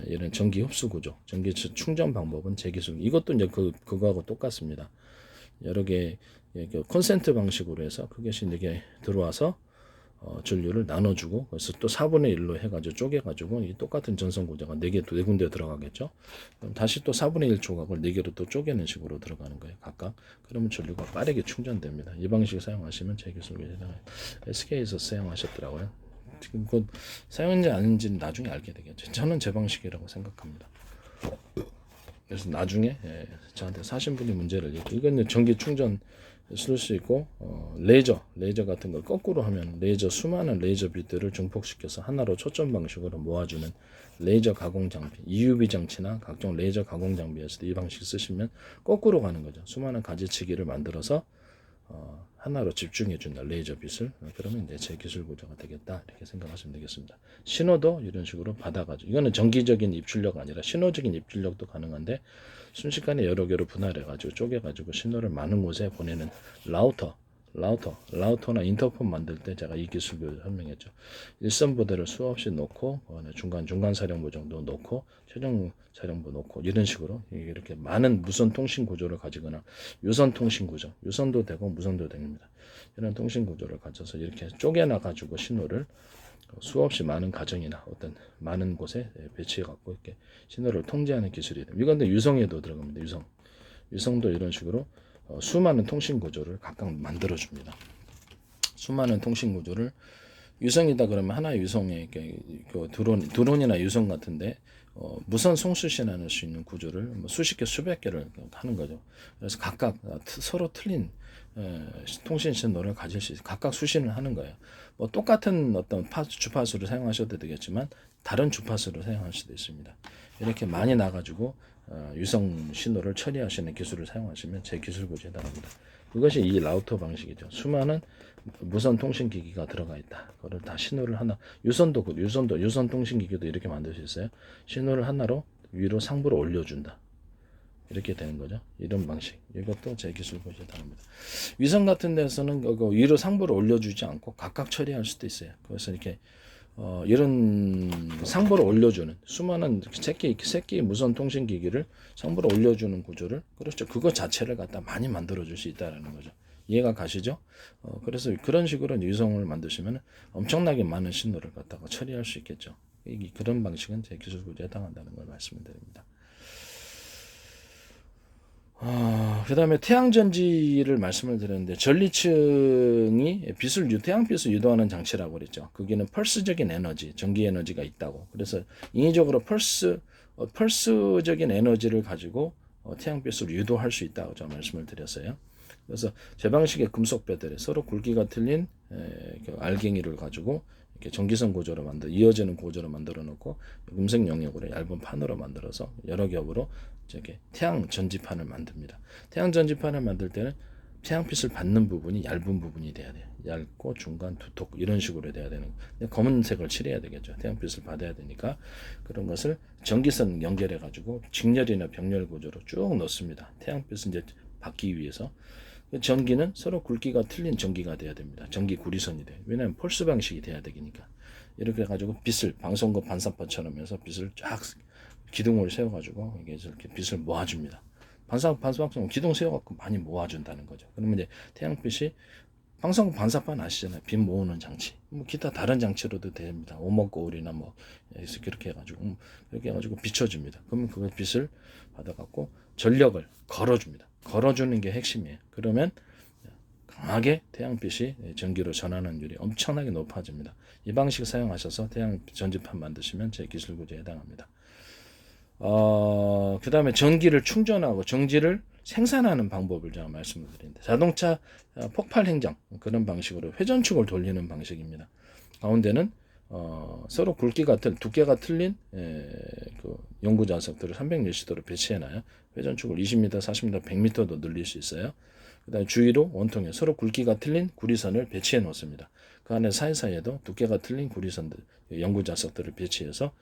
이런 전기 흡수 구조, 전기 충전 방법은 제 기술. 이것도 이제 그거하고 똑같습니다. 여러 개 콘센트 방식으로 해서 그것이 이게 들어와서 전류를 나눠주고 그래서 또 4분의 1로 해가지고 쪼개가지고 이 똑같은 전선 구조가 4군데 들어가겠죠. 그럼 다시 또 4분의 1 조각을 4개로 또 쪼개는 식으로 들어가는 거예요. 각각. 그러면 전류가 빠르게 충전됩니다. 이 방식 사용하시면 제 기술에 해당해요. SK에서 사용하셨더라고요. 지금 그 사용인지 아닌지는 나중에 알게 되겠죠. 저는 제 방식이라고 생각합니다. 그래서 나중에 저한테 사신 분이 문제를 이거는 전기 충전 쓸 수 있고 레이저 같은 걸 거꾸로 하면 수많은 레이저 빛들을 증폭시켜서 하나로 초점 방식으로 모아주는 레이저 가공 장비, EUV 장치나 각종 레이저 가공 장비에서도 이 방식 쓰시면 거꾸로 가는 거죠. 수많은 가지치기를 만들어서 하나로 집중해 준다 레이저 빛을. 그러면 이제 제 기술 구조가 되겠다 이렇게 생각하시면 되겠습니다. 신호도 이런 식으로 받아가지고 이거는 전기적인 입출력 아니라 신호적인 입출력도 가능한데 순식간에 여러 개로 분할해가지고 쪼개가지고 신호를 많은 곳에 보내는 라우터나 인터폰 만들 때 제가 이 기술을 설명했죠. 일선 부대를 수없이 놓고 중간 사령부 정도 놓고 최종 사령부 놓고 이런 식으로 이렇게 많은 무선 통신 구조를 가지거나 유선 통신 구조, 유선도 되고 무선도 됩니다. 이런 통신 구조를 가져서 이렇게 쪼개놔 가지고 신호를 수없이 많은 가정이나 어떤 많은 곳에 배치해 갖고 이렇게 신호를 통제하는 기술이 됩니다. 이건데 유성에도 들어갑니다. 유성도 이런 식으로 수많은 통신 구조를 각각 만들어 줍니다. 수많은 통신 구조를 유성이다 그러면 하나의 유성에 그 드론이나 유성 같은데 무선 송수신할 수 있는 구조를 뭐 수십 개 수백 개를 하는 거죠. 그래서 각각 서로 틀린 통신 신호를 가질 수 있어요. 각각 수신을 하는 거예요. 뭐 똑같은 어떤 주파수를 사용하셔도 되겠지만 다른 주파수를 사용할 수도 있습니다. 이렇게 많이 나가지고 유성 신호를 처리하시는 기술을 사용하시면 제 기술 구조에 해당합니다. 그것이 이 라우터 방식이죠. 수많은 무선 통신 기기가 들어가 있다. 그걸 다 신호를 하나 유선 통신 기기도 이렇게 만들 수 있어요. 신호를 하나로 위로 상부로 올려준다. 이렇게 되는 거죠. 이런 방식. 이것도 제 기술 구조에 해당합니다. 위성 같은 데서는 위로 상부로 올려주지 않고 각각 처리할 수도 있어요. 그래서 이렇게 이런 상부로 올려주는 수많은 새끼 무선 통신 기기를 상부로 올려주는 구조를 그렇죠. 그거 자체를 갖다 많이 만들어 줄 수 있다라는 거죠. 이해가 가시죠? 그래서 그런 식으로 위성을 만드시면 엄청나게 많은 신호를 갖다가 처리할 수 있겠죠. 그런 방식은 제 기술 구조에 해당한다는 걸 말씀드립니다. 그 다음에 태양전지를 말씀을 드렸는데 전리층이 태양빛을 유도하는 장치라고 그랬죠. 거기는 펄스적인 에너지, 전기 에너지가 있다고. 그래서 인위적으로 펄스적인 에너지를 가지고 태양빛을 유도할 수 있다고 제가 말씀을 드렸어요. 그래서 제 방식의 금속 배터리 서로 굵기가 틀린 알갱이를 가지고 이렇게 전기선 구조로 이어지는 구조로 만들어 놓고 음색 영역으로 얇은 판으로 만들어서 여러 겹으로 저게 태양 전지판을 만듭니다. 태양 전지판을 만들 때는 태양빛을 받는 부분이 얇은 부분이 돼야 돼요. 얇고 중간 두텁 이런 식으로 돼야 되는 거예요. 검은색을 칠해야 되겠죠. 태양빛을 받아야 되니까 그런 것을 전기선 연결해 가지고 직렬이나 병렬 구조로 쭉 넣습니다. 태양빛을 이제 받기 위해서 전기는 서로 굵기가 틀린 전기가 돼야 됩니다. 전기 구리선이 돼요. 왜냐하면 폴스 방식이 돼야 되니까. 이렇게 해가지고 빛을 방송거 반사판처럼 해서 빛을 쫙 기둥을 세워가지고 이렇게 빛을 모아줍니다. 반사판 기둥 세워갖고 많이 모아준다는 거죠. 그러면 이제 태양빛이 방송거 반사판 아시잖아요. 빛 모으는 장치. 뭐 기타 다른 장치로도 됩니다. 오목거울이나 뭐 이렇게 해가지고 비춰줍니다. 그러면 그 빛을 받아갖고 전력을 걸어줍니다. 걸어주는 게 핵심이에요. 그러면 강하게 태양빛이 전기로 전하는 율이 엄청나게 높아집니다. 이 방식 사용하셔서 태양 전지판 만드시면 제 기술 구조에 해당합니다. 그 다음에 전기를 충전하고 전기를 생산하는 방법을 제가 말씀을 드리는데 자동차 폭발 행정 그런 방식으로 회전축을 돌리는 방식입니다. 가운데는 서로 두께가 틀린 그 연구 좌석들을 360도로 배치해놔요. 회전축을 20m, 40m, 100m도 늘릴 수 있어요. 그다음에 주위로 원통에 서로 굵기가 틀린 구리선을 배치해 놓습니다. 그 안에 사이사이에도 두께가 틀린 구리선들, 연구 자석들을 배치해서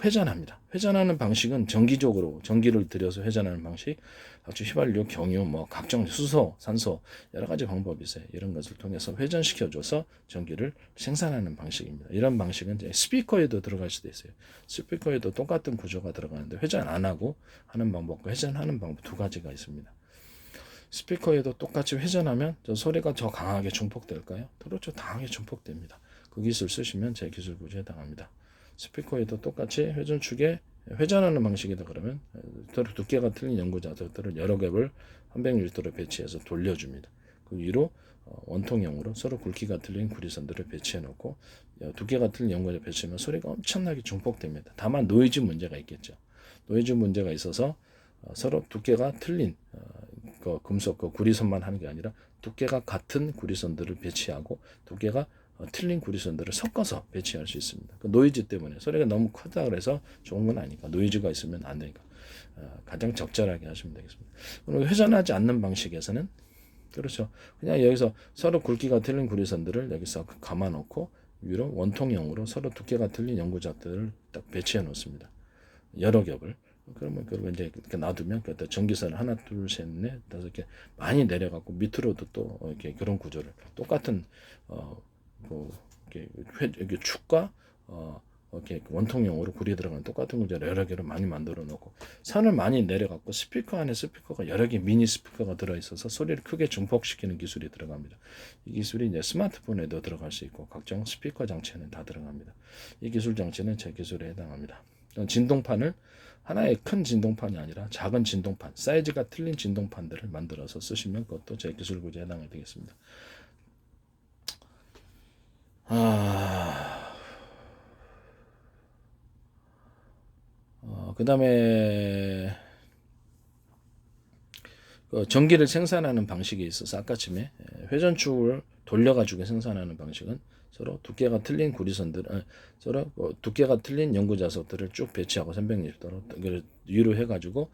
회전합니다. 회전하는 방식은 정기적으로 전기를 들여서 회전하는 방식, 아주 휘발유, 경유, 뭐 각종 수소, 산소 여러 가지 방법이 있어요. 이런 것을 통해서 회전시켜줘서 전기를 생산하는 방식입니다. 이런 방식은 이제 스피커에도 들어갈 수도 있어요. 스피커에도 똑같은 구조가 들어가는데 회전 안 하고 하는 방법과 회전하는 방법 두 가지가 있습니다. 스피커에도 똑같이 회전하면 저 소리가 더 강하게 증폭될까요? 그렇죠. 강하게 증폭됩니다. 그 기술 쓰시면 제 기술 구조에 해당합니다. 스피커에도 똑같이 회전축에 회전하는 방식이다 그러면 두께가 틀린 연구 자석들을 여러 겹을 360도로 배치해서 돌려줍니다. 그 위로 원통형으로 서로 굵기가 틀린 구리선들을 배치해 놓고 두께가 틀린 연구자 배치하면 소리가 엄청나게 증폭됩니다. 다만 노이즈 문제가 있겠죠. 노이즈 문제가 있어서 서로 두께가 틀린 그 금속 그 구리선만 하는 게 아니라 두께가 같은 구리선들을 배치하고 두께가 틀린 구리선들을 섞어서 배치할 수 있습니다. 그 노이즈 때문에 소리가 너무 크다 그래서 좋은 건 아니까 노이즈가 있으면 안 되니까 가장 적절하게 하시면 되겠습니다. 그리고 회전하지 않는 방식에서는 그렇죠. 그냥 여기서 서로 굵기가 틀린 구리선들을 여기서 감아 놓고 위로 원통형으로 서로 두께가 틀린 연구자들을 딱 배치해 놓습니다. 여러 겹을. 그러면 이제 이렇게 놔두면 그 전기선을 하나, 둘, 셋, 넷, 다섯 개 많이 내려갖고 밑으로도 또 이렇게 그런 구조를 똑같은 뭐 이렇게 축과 이렇게 원통형으로 구리 들어가는 똑같은 구조를 여러 개를 많이 만들어 놓고 선을 많이 내려갖고 스피커 안에 스피커가 여러 개 미니 스피커가 들어 있어서 소리를 크게 증폭시키는 기술이 들어갑니다. 이 기술이 이제 스마트폰에도 들어갈 수 있고 각종 스피커 장치에는 다 들어갑니다. 이 기술 장치는 제 기술에 해당합니다. 진동판을 하나의 큰 진동판이 아니라 작은 진동판, 사이즈가 틀린 진동판들을 만들어서 쓰시면 그것도 제 기술 구조에 해당이 되겠습니다. 그 다음에 전기를 생산하는 방식에 있어서 아까쯤에 회전축을 돌려가지고 생산하는 방식은 서로 두께가 틀린 구리선들, 서로 두께가 틀린 연구 자석들을 쭉 배치하고 360도로 위로 해가지고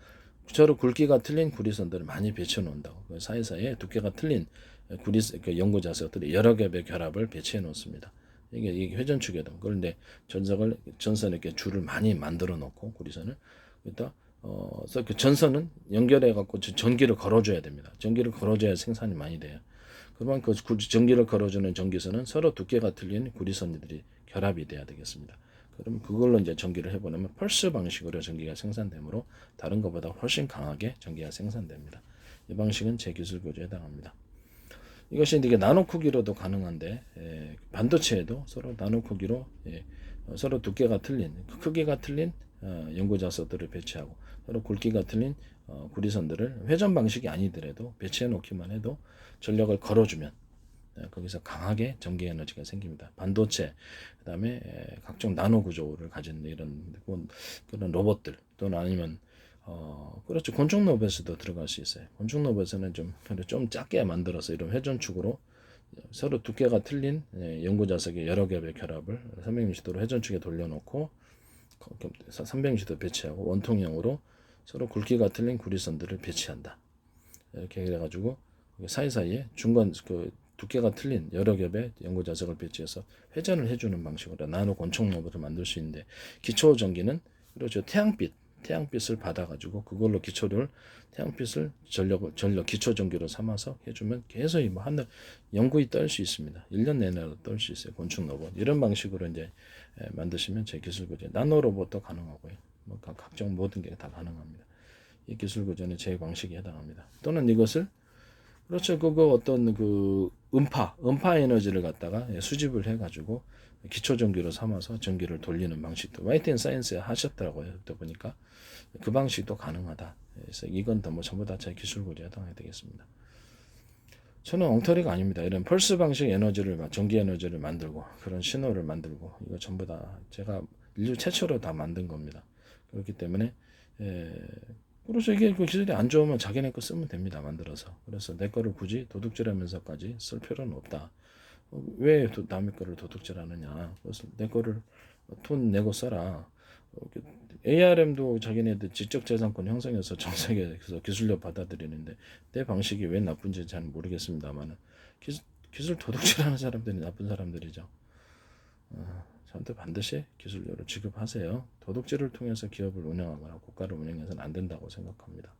서로 굵기가 틀린 구리선들을 많이 배치해 놓는다고. 그 사이사이에 두께가 틀린 연구 자석들이 여러 겹의 결합을 배치해 놓습니다. 이게 회전축이다. 그런데 전선에 이렇게 줄을 많이 만들어 놓고 구리선을 그러니까 그래서 그 전선은 연결해 갖고 전기를 걸어줘야 됩니다. 전기를 걸어줘야 생산이 많이 돼요. 그러면 그 전기를 걸어주는 전기선은 서로 두께가 틀린 구리선들이 결합이 돼야 되겠습니다. 그럼 그걸로 이제 전기를 해보려면 펄스 방식으로 전기가 생산되므로 다른 것보다 훨씬 강하게 전기가 생산됩니다. 이 방식은 제 기술 구조에 해당합니다. 이것이 이게 나노 크기로도 가능한데 반도체에도 서로 나노 크기로 서로 두께가 틀린 크기가 틀린 연구 자석들을 배치하고 서로 굵기가 틀린 구리선들을 회전 방식이 아니더라도 배치해 놓기만 해도 전력을 걸어주면 거기서 강하게 전기 에너지가 생깁니다. 반도체, 그다음에 각종 나노 구조를 가진 이런 그런 로봇들 또는 아니면 그렇죠. 곤충 로봇에도 들어갈 수 있어요. 곤충 로봇에는 좀 작게 만들어서 이런 회전축으로 서로 두께가 틀린 연구 자석의 여러 겹의 결합을 360도로 회전축에 돌려놓고 360도 배치하고 원통형으로 서로 굵기가 틀린 구리선들을 배치한다. 이렇게 해가지고 사이사이에 중간 그 두께가 틀린 여러 겹의 연구 자석을 배치해서 회전을 해주는 방식으로 나노 권총 로봇을 만들 수 있는데 기초 전기는 그렇죠. 태양빛을 받아가지고 그걸로 태양빛을 전력 기초 전기로 삼아서 해주면 계속 뭐 하늘 영구히 떨 수 있습니다. 1년 내내로 떨 수 있어요. 곤충 로봇 이런 방식으로 이제 만드시면 제 기술 구조 나노 로봇도 가능하고요. 뭐 각종 모든 게 다 가능합니다. 이 기술 구조는 제 방식에 해당합니다. 또는 이것을 그렇죠. 그거 어떤 그 음파 에너지를 갖다가 수집을 해가지고 기초 전기로 삼아서 전기를 돌리는 방식도 화이트 앤 사이언스에 하셨더라고요. 그때 보니까 그 방식도 가능하다. 그래서 이건 뭐 전부 다 제 기술 구조에 해당이 되겠습니다. 저는 엉터리가 아닙니다. 이런 펄스 방식 전기 에너지를 만들고 그런 신호를 만들고 이거 전부 다 제가 인류 최초로 다 만든 겁니다. 그렇기 때문에 그래서 이게 그 기술이 안 좋으면 자기네 거 쓰면 됩니다. 만들어서. 그래서 내 거를 굳이 도둑질하면서까지 쓸 필요는 없다. 왜 남의 거를 도둑질하느냐. 그래서 내 거를 돈 내고 써라. ARM도 자기네들 지적재산권 형성해서 전 세계에서 기술력 받아들이는데 내 방식이 왜 나쁜지 잘 모르겠습니다만 기술 도둑질하는 사람들이 나쁜 사람들이죠. 저한테 반드시 기술료를 지급하세요. 도둑질을 통해서 기업을 운영하거나 국가를 운영해서는 안 된다고 생각합니다.